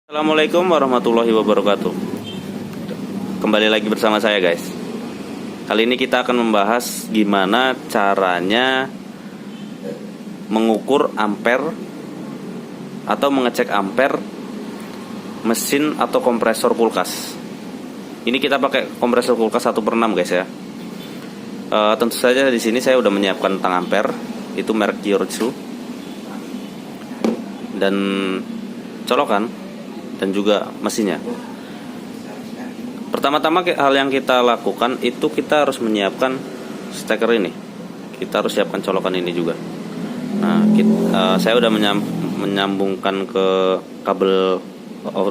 Assalamualaikum warahmatullahi wabarakatuh. Kembali lagi bersama saya guys. Kali ini kita akan membahas gimana caranya mengukur ampere atau mengecek ampere mesin atau kompresor kulkas. Ini kita pakai kompresor kulkas 1/6 guys ya. Tentu saja di sini saya udah menyiapkan tang ampere, itu merek Kyoritsu, dan colokan dan juga mesinnya. Pertama-tama hal yang kita lakukan itu kita harus menyiapkan steker ini. Kita harus siapkan colokan ini juga. Nah, saya udah menyambungkan ke kabel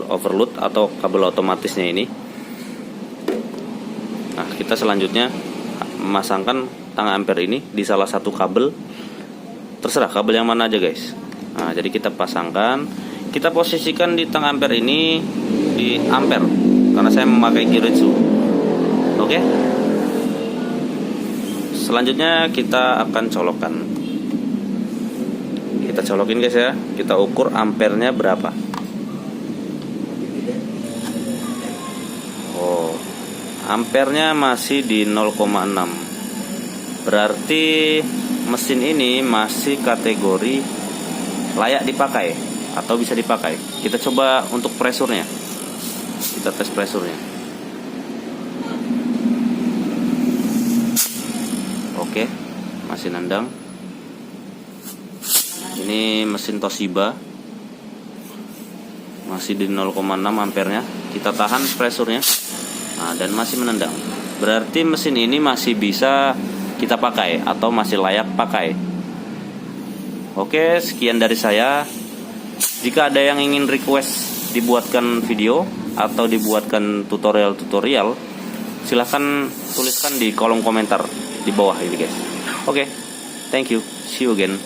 overload atau kabel otomatisnya ini. Nah, kita selanjutnya memasangkan tang ampere ini di salah satu kabel. Terserah kabel yang mana aja guys. Nah, jadi kita pasangkan. Kita posisikan di tang ampere ini di ampere karena saya memakai Kyoritsu. Oke. Selanjutnya kita akan colokan. Kita colokin guys ya. Kita ukur ampernya berapa. Oh, ampernya masih di 0,6. Berarti mesin ini masih kategori layak dipakai atau bisa dipakai. Kita coba untuk presurnya. Kita tes presurnya. Oke, masih nendang. Ini mesin Toshiba. Masih di 0,6 ampernya. Kita tahan presurnya. Nah, dan masih menendang. Berarti mesin ini masih bisa kita pakai atau masih layak pakai. Oke, sekian dari saya. Jika ada yang ingin request dibuatkan video atau dibuatkan tutorial, silahkan tuliskan di kolom komentar di bawah ini guys. Oke, thank you, see you again.